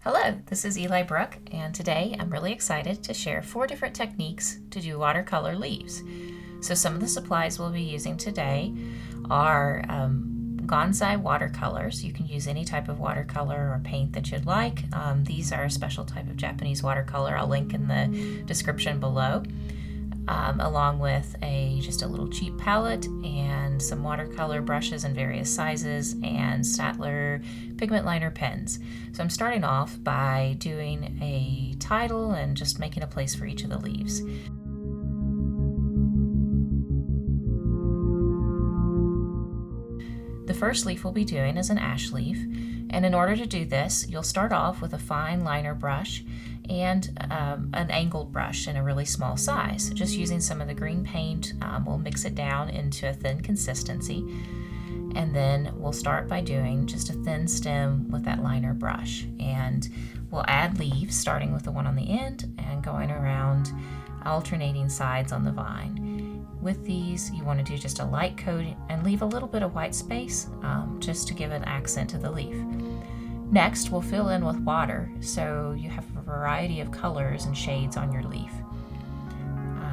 Hello, this is Eli Brooke, and today I'm really excited to share 4 different techniques to do watercolor leaves. So some of the supplies we'll be using today are gansai watercolors. You can use any type of watercolor or paint that you'd like. These are a special type of Japanese watercolor. I'll link in the description below, along with just a little cheap palette and some watercolor brushes in various sizes and Staedtler pigment liner pens. So I'm starting off by doing a title and just making a place for each of the leaves. The first leaf we'll be doing is an ash leaf, and in order to do this, you'll start off with a fine liner brush and an angled brush in a really small size. Just using some of the green paint, we'll mix it down into a thin consistency, and then we'll start by doing just a thin stem with that liner brush, and we'll add leaves starting with the one on the end and going around alternating sides on the vine. With these, you want to do just a light coat and leave a little bit of white space just to give an accent to the leaf. Next, we'll fill in with water so you have a variety of colors and shades on your leaf.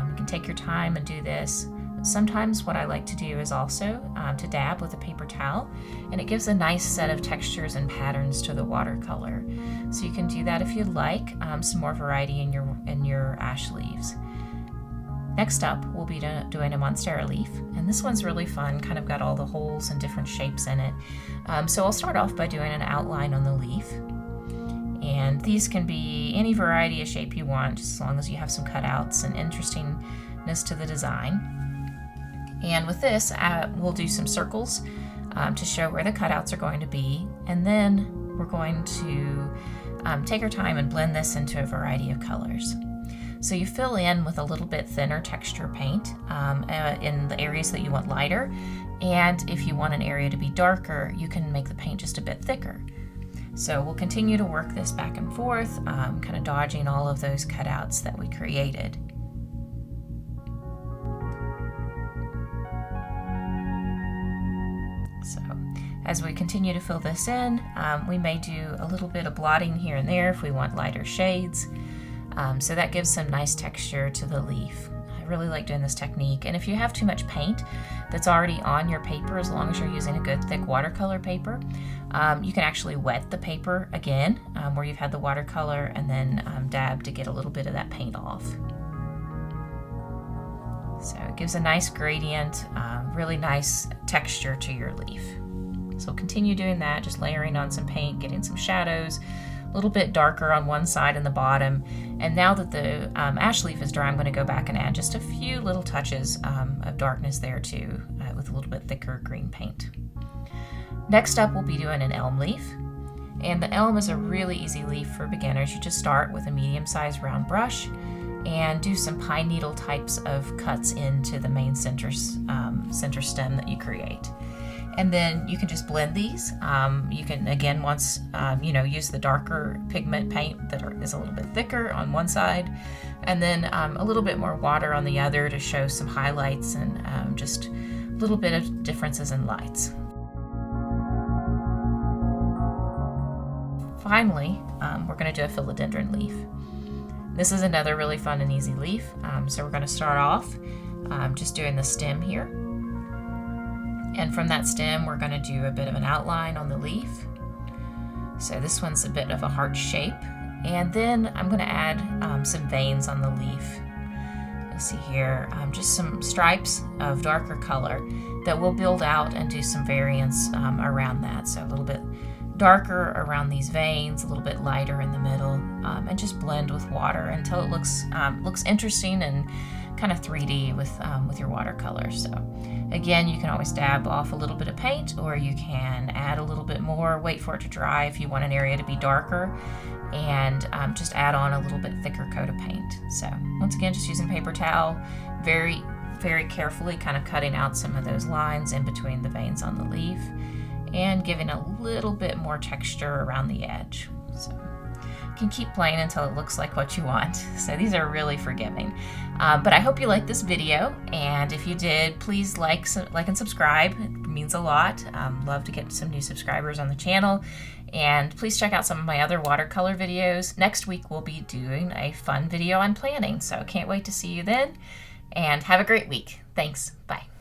You can take your time and do this. Sometimes what I like to do is also to dab with a paper towel, and it gives a nice set of textures and patterns to the watercolor. So you can do that if you'd like, some more variety in your ash leaves. Next up, we'll be doing a Monstera Leaf, and this one's really fun, kind of got all the holes and different shapes in it. So I'll start off by doing an outline on the leaf, and these can be any variety of shape you want, just as long as you have some cutouts and interestingness to the design. And with this, we'll do some circles to show where the cutouts are going to be, and then we're going to take our time and blend this into a variety of colors. So you fill in with a little bit thinner texture paint in the areas that you want lighter, and if you want an area to be darker, you can make the paint just a bit thicker. So we'll continue to work this back and forth, kind of dodging all of those cutouts that we created. So as we continue to fill this in, we may do a little bit of blotting here and there if we want lighter shades. So that gives some nice texture to the leaf. I really like doing this technique, and if you have too much paint that's already on your paper, as long as you're using a good thick watercolor paper, you can actually wet the paper again where you've had the watercolor, and then dab to get a little bit of that paint off. So it gives a nice gradient, really nice texture to your leaf. So continue doing that, just layering on some paint, getting some shadows, a little bit darker on one side and the bottom. And now that the ash leaf is dry, I'm going to go back and add just a few little touches of darkness there too, with a little bit thicker green paint. Next up, we'll be doing an elm leaf. And the elm is a really easy leaf for beginners. You just start with a medium-sized round brush and do some pine needle types of cuts into the main center stem that you create. And then you can just blend these. You can, again, once use the darker pigment paint that is a little bit thicker on one side, and then a little bit more water on the other to show some highlights and just a little bit of differences in lights. Finally, we're going to do a philodendron leaf. This is another really fun and easy leaf. So we're going to start off just doing the stem here. And from that stem, we're going to do a bit of an outline on the leaf. So this one's a bit of a heart shape. And then I'm going to add some veins on the leaf. You'll see here just some stripes of darker color that will build out and do some variance around that. So a little bit darker around these veins, a little bit lighter in the middle, and just blend with water until it looks interesting and kind of 3D with your watercolor. So again, you can always dab off a little bit of paint, or you can add a little bit more, wait for it to dry if you want an area to be darker, and just add on a little bit thicker coat of paint. So once again, just using paper towel, very, very carefully kind of cutting out some of those lines in between the veins on the leaf and giving a little bit more texture around the edge. So you can keep playing until it looks like what you want. So these are really forgiving. But I hope you liked this video, and if you did, please like and subscribe. It means a lot. Love to get some new subscribers on the channel. And please check out some of my other watercolor videos. Next week we'll be doing a fun video on planning, so can't wait to see you then. And have a great week. Thanks. Bye.